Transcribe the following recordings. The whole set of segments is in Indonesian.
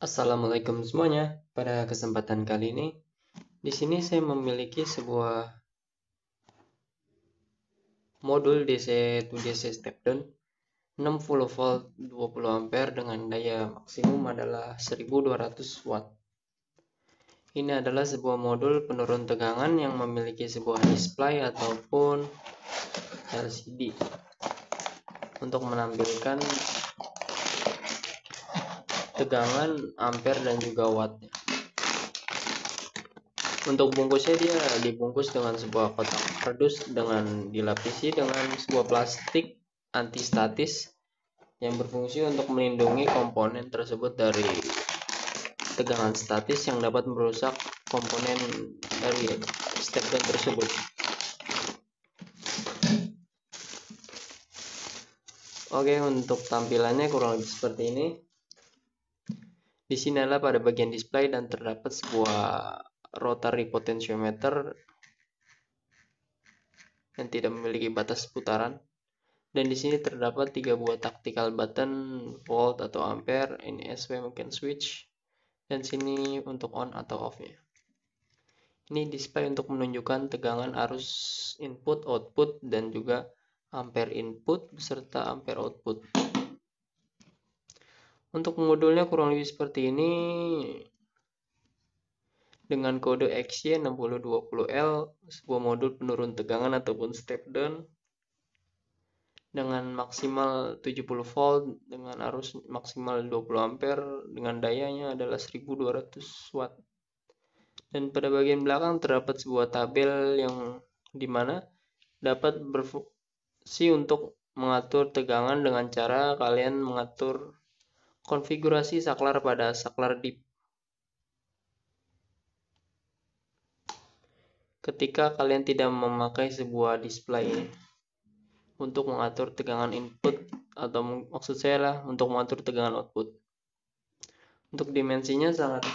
Assalamualaikum semuanya. Pada kesempatan kali ini, di sini saya memiliki sebuah modul DC to DC step down 60 volt 20 ampere dengan daya maksimum adalah 1200 watt. Ini adalah sebuah modul penurun tegangan yang memiliki sebuah display ataupun LCD untuk menampilkan tegangan ampere dan juga wattnya. Untuk bungkusnya dia dibungkus dengan sebuah kotak kardus dengan dilapisi dengan sebuah plastik antistatis yang berfungsi untuk melindungi komponen tersebut dari tegangan statis yang dapat merusak komponen dari step down tersebut. Oke, untuk tampilannya kurang lebih seperti ini. Di sini adalah pada bagian display dan terdapat sebuah rotary potentiometer yang tidak memiliki batas putaran. Dan di sini terdapat 3 buah tactical button volt atau ampere, ini SW mungkin switch, dan sini untuk on atau off-nya. Ini display untuk menunjukkan tegangan arus input, output, dan juga ampere input beserta ampere output. Untuk modulnya kurang lebih seperti ini dengan kode XY6020L, sebuah modul penurun tegangan ataupun step down dengan maksimal 70 volt dengan arus maksimal 20 ampere dengan dayanya adalah 1200 watt. Dan pada bagian belakang terdapat sebuah tabel yang dimana dapat berfungsi untuk mengatur tegangan dengan cara kalian mengatur konfigurasi saklar pada saklar deep. Ketika kalian tidak memakai sebuah display untuk mengatur tegangan input atau maksud saya lah untuk mengatur tegangan output. Untuk dimensinya sangat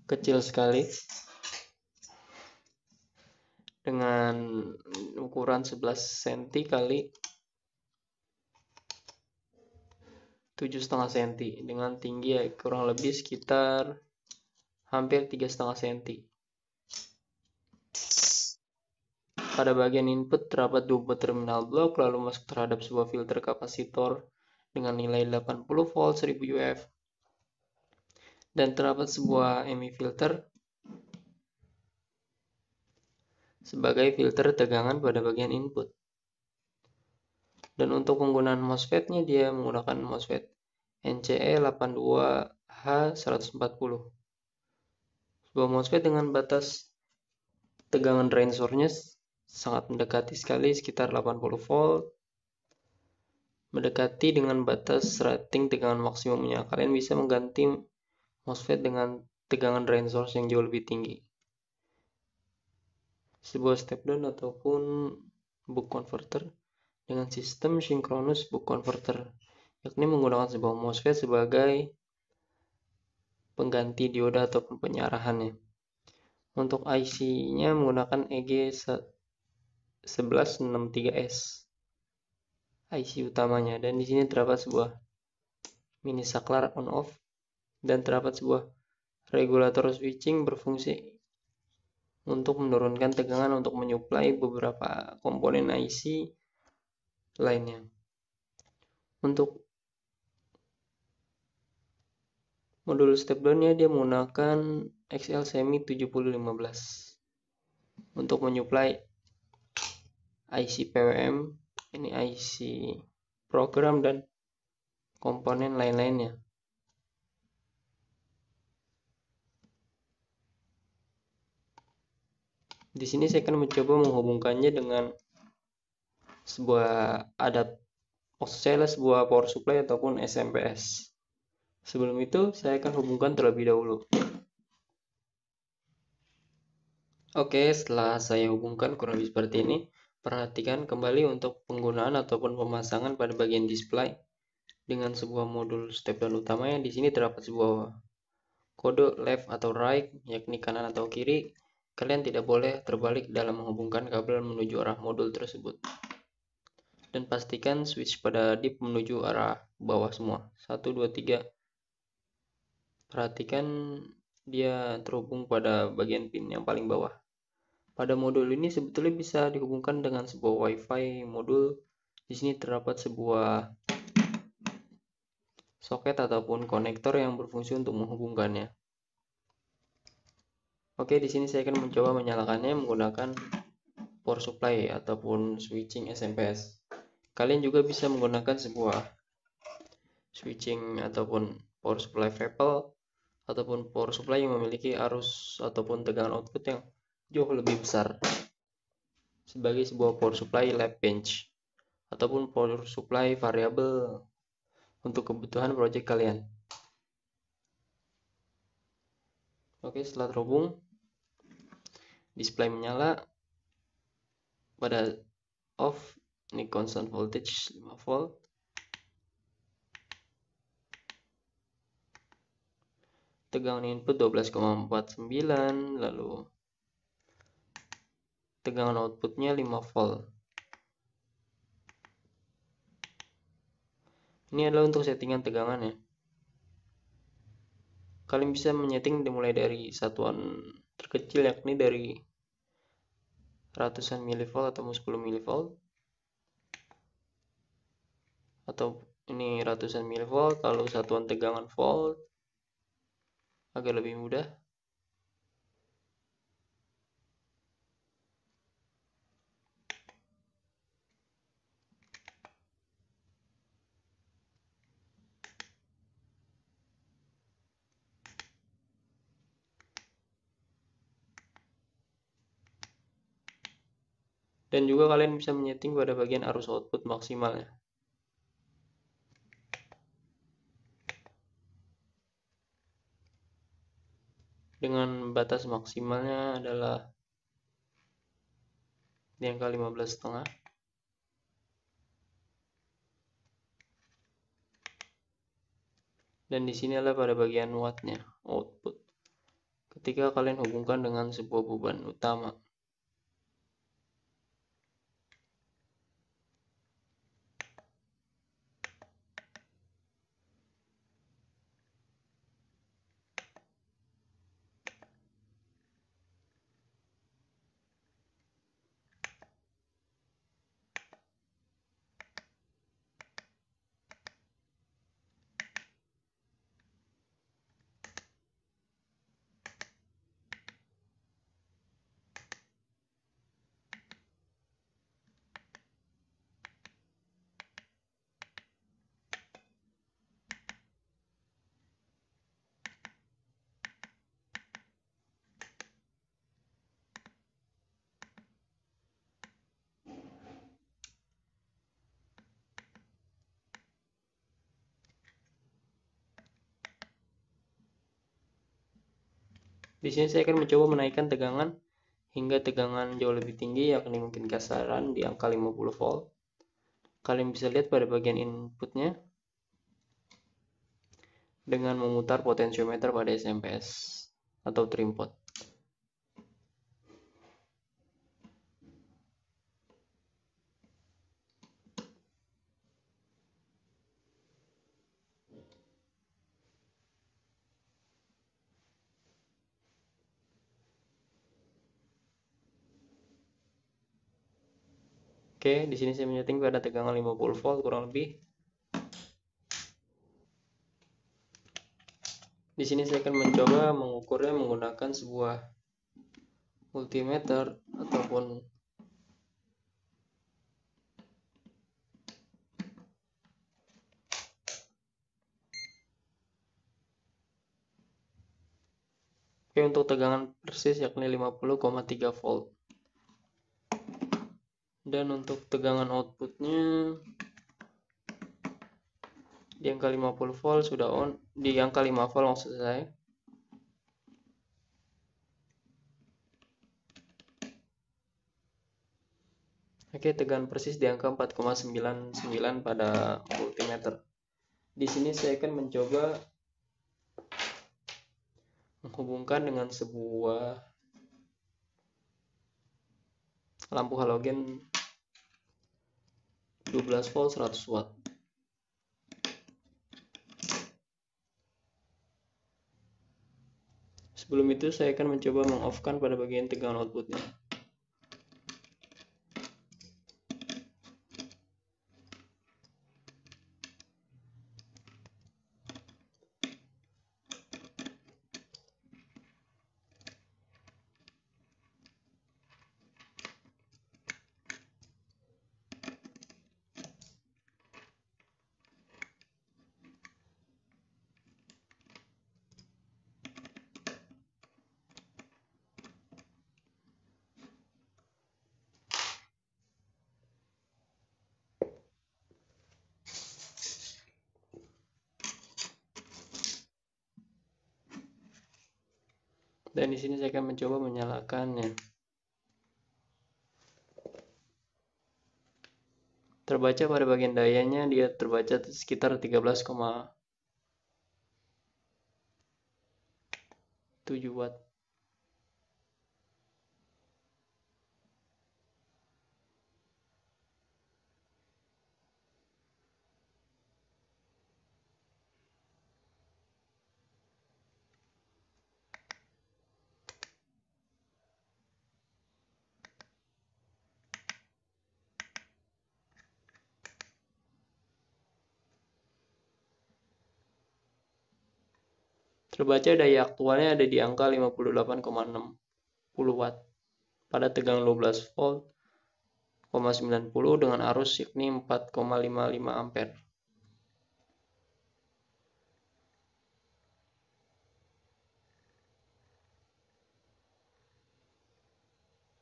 kecil sekali dengan ukuran 11 cm kali 7,5 cm dengan tinggi kurang lebih sekitar hampir 3,5 cm. Pada bagian input terdapat 2 buah terminal blok lalu masuk terhadap sebuah filter kapasitor dengan nilai 80 volt 1000 UF dan terdapat sebuah MI filter sebagai filter tegangan pada bagian input. Dan untuk penggunaan MOSFET-nya dia menggunakan MOSFET NCE82H140. Sebuah MOSFET dengan batas tegangan drain source-nya sangat mendekati sekali sekitar 80 volt. Mendekati dengan batas rating tegangan maksimumnya. Kalian bisa mengganti MOSFET dengan tegangan drain source yang jauh lebih tinggi. Sebuah step down ataupun buck converter dengan sistem synchronous buck converter, yakni menggunakan sebuah MOSFET sebagai pengganti dioda ataupun penyarahannya. Untuk IC-nya menggunakan EG1163S IC utamanya, dan di sini terdapat sebuah mini saklar on off dan terdapat sebuah regulator switching berfungsi untuk menurunkan tegangan untuk menyuplai beberapa komponen IC lainnya. Untuk modul step down-nya dia menggunakan XL Semi 7015 untuk menyuplai IC PWM, ini IC program dan komponen lain-lainnya. Di sini saya akan mencoba menghubungkannya dengan sebuah sebuah power supply ataupun SMPS. Sebelum itu saya akan hubungkan terlebih dahulu. Oke, setelah saya hubungkan kurang lebih seperti ini, perhatikan kembali untuk penggunaan ataupun pemasangan pada bagian display dengan sebuah modul step down utamanya. Di sini terdapat sebuah kode left atau right, yakni kanan atau kiri. Kalian tidak boleh terbalik dalam menghubungkan kabel menuju arah modul tersebut. Dan pastikan switch pada deep menuju arah bawah semua. 1, 2, 3. Perhatikan dia terhubung pada bagian pin yang paling bawah. Pada modul ini sebetulnya bisa dihubungkan dengan sebuah WiFi modul. Di sini terdapat sebuah soket ataupun konektor yang berfungsi untuk menghubungkannya. Oke, di sini saya akan mencoba menyalakannya menggunakan power supply ataupun switching SMPS. Kalian juga bisa menggunakan sebuah switching ataupun power supply Vapel ataupun power supply yang memiliki arus ataupun tegangan output yang jauh lebih besar sebagai sebuah power supply lab bench ataupun power supply variabel untuk kebutuhan project kalian. Oke, setelah terhubung, display menyala. Pada off, ini constant voltage 5 volt. Tegangan input 12,49, lalu tegangan outputnya 5 volt. Ini adalah untuk settingan tegangan ya. Kalian bisa menyeting dimulai dari satuan terkecil, yakni dari ratusan milivolt atau 10 milivolt, atau ini ratusan milivolt, lalu satuan tegangan volt agar lebih mudah. Dan juga kalian bisa menyeting pada bagian arus output maksimalnya. Dengan batas maksimalnya adalah di angka 15,5. Dan di sini adalah pada bagian wattnya, output. Ketika kalian hubungkan dengan sebuah beban utama. Di sini saya akan mencoba menaikkan tegangan hingga tegangan jauh lebih tinggi, yakni mungkin kasaran di angka 50 volt. Kalian bisa lihat pada bagian inputnya dengan memutar potensiometer pada SMPS atau trim pot. Oke, di sini saya menyeting pada tegangan 50 volt kurang lebih. Di sini saya akan mencoba mengukurnya menggunakan sebuah multimeter ataupun untuk tegangan persis yakni 50,3 volt. Dan untuk tegangan outputnya di angka 50 volt sudah on, di angka 5 volt maksud saya. Oke, tegangan persis di angka 4,99 pada multimeter. Di sini saya akan mencoba menghubungkan dengan sebuah lampu halogen 12 volt 100 watt. Sebelum itu saya akan mencoba meng-off-kan pada bagian tegangan outputnya. Dan di sini saya akan mencoba menyalakannya. Terbaca pada bagian dayanya dia terbaca sekitar 13,7 watt. Terbaca daya aktualnya ada di angka 58,60 watt pada tegangan 12 volt, 90 dengan arus yakni 4,55 ampere.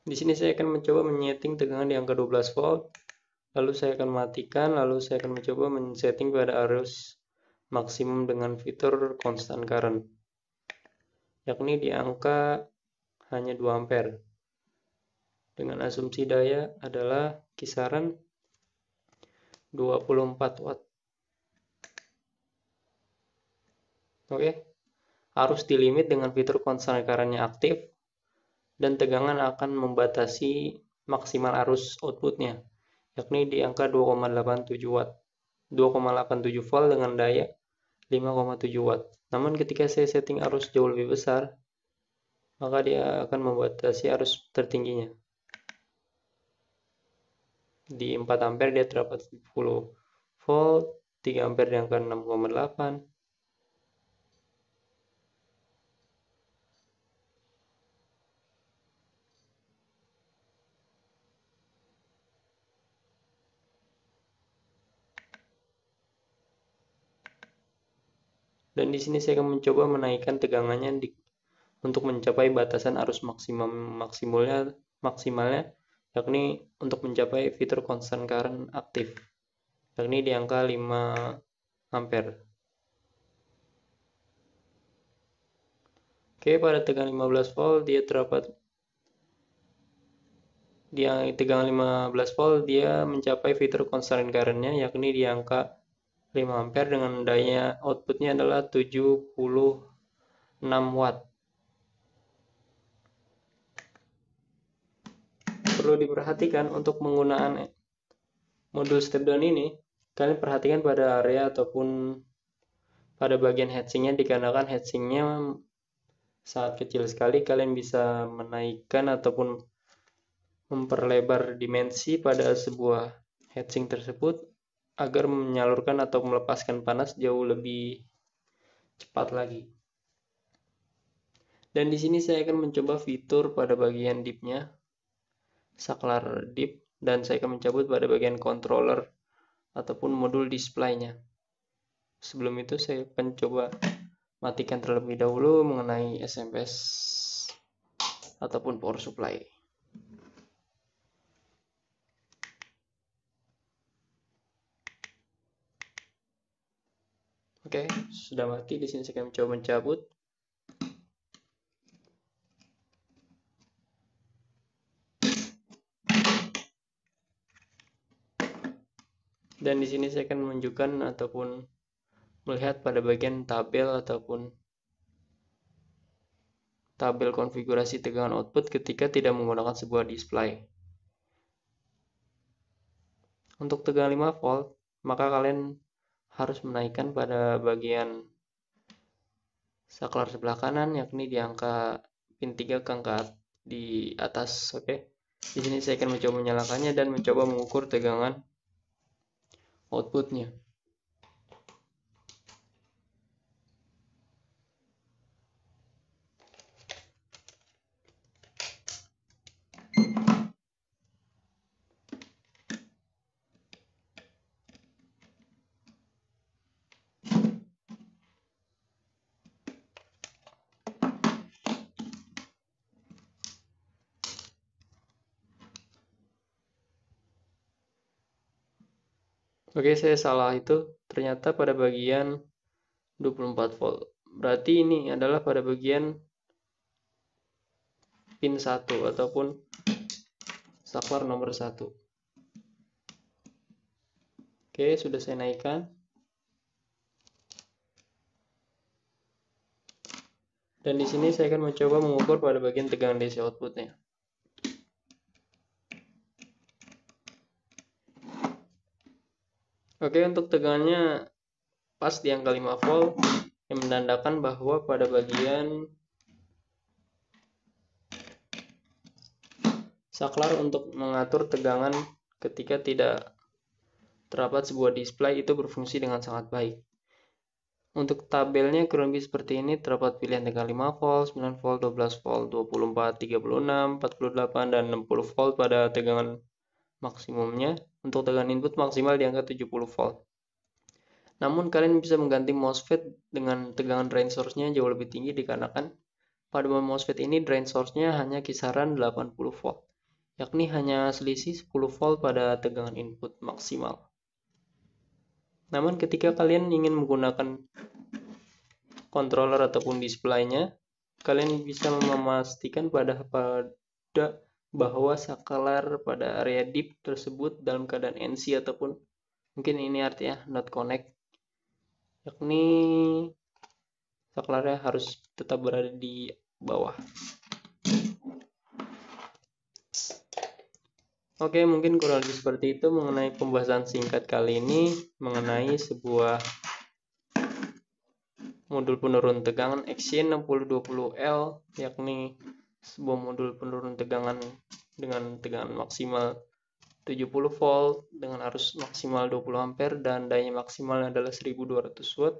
Di sini saya akan mencoba menyeting tegangan di angka 12 volt, lalu saya akan matikan, lalu saya akan mencoba men-setting pada arus maksimum dengan fitur constant current, yakni di angka hanya 2 ampere. Dengan asumsi daya adalah kisaran 24 watt. Oke. Arus di limit dengan fitur constant current-nya aktif, dan tegangan akan membatasi maksimal arus outputnya, yakni di angka 2,87 watt. 2,87 volt dengan daya 5,7 watt. Namun ketika saya setting arus jauh lebih besar, maka dia akan membatasi arus tertingginya. Di 4 ampere dia terdapat 10 volt, 3 ampere di angka 6,8. Dan di sini saya akan mencoba menaikkan tegangannya untuk mencapai batasan arus maksimalnya, yakni untuk mencapai fitur constant current aktif, yakni di angka 5 ampere. Oke, pada tegangan 15 volt dia terdapat di tegangan 15 volt dia mencapai fitur constant current-nya, yakni di angka 5 ampere dengan daya outputnya adalah 76 watt. Perlu diperhatikan untuk penggunaan modul step down ini, kalian perhatikan pada area ataupun pada bagian heatsinknya, dikarenakan heatsinknya sangat kecil sekali, kalian bisa menaikkan ataupun memperlebar dimensi pada sebuah heatsink tersebut agar menyalurkan atau melepaskan panas jauh lebih cepat lagi. Dan di sini saya akan mencoba fitur pada bagian dip-nya, saklar dip, dan saya akan mencabut pada bagian controller ataupun modul display-nya. Sebelum itu saya akan coba matikan terlebih dahulu mengenai SMS ataupun power supply. Oke, sudah mati. Di sini saya akan mencoba mencabut. Dan di sini saya akan menunjukkan ataupun melihat pada bagian tabel ataupun tabel konfigurasi tegangan output ketika tidak menggunakan sebuah display. Untuk tegangan 5 volt, maka kalian harus menaikkan pada bagian saklar sebelah kanan, yakni di angka pin 3 ke angka di atas. Oke. Di sini saya akan mencoba menyalakannya dan mencoba mengukur tegangan outputnya. Oke, saya salah itu. Ternyata pada bagian 24 volt. Berarti ini adalah pada bagian pin 1 ataupun saklar nomor 1. Oke, sudah saya naikkan. Dan di sini saya akan mencoba mengukur pada bagian tegangan DC outputnya. Oke, untuk tegangannya pas di angka 5 volt, yang menandakan bahwa pada bagian saklar untuk mengatur tegangan ketika tidak terdapat sebuah display itu berfungsi dengan sangat baik. Untuk tabelnya kurang lebih seperti ini, terdapat pilihan tegangan 5 volt, 9 volt, 12 volt, 24, 36, 48, dan 60 volt pada tegangan maksimumnya. Untuk tegangan input maksimal di angka 70 volt. Namun kalian bisa mengganti MOSFET dengan tegangan drain source-nya jauh lebih tinggi dikarenakan pada MOSFET ini drain source-nya hanya kisaran 80 volt, yakni hanya selisih 10 volt pada tegangan input maksimal. Namun ketika kalian ingin menggunakan controller ataupun display-nya, kalian bisa memastikan bahwa saklar pada area deep tersebut dalam keadaan NC ataupun mungkin ini artinya not connect, yakni saklarnya harus tetap berada di bawah. Oke, mungkin kurang lebih seperti itu mengenai pembahasan singkat kali ini mengenai sebuah modul penurun tegangan XY6020L, yakni sebuah modul penurun tegangan dengan tegangan maksimal 70 volt dengan arus maksimal 20 ampere dan daya maksimal adalah 1200 watt.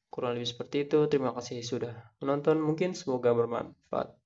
Kurang lebih seperti itu. Terima kasih sudah menonton. Mungkin semoga bermanfaat.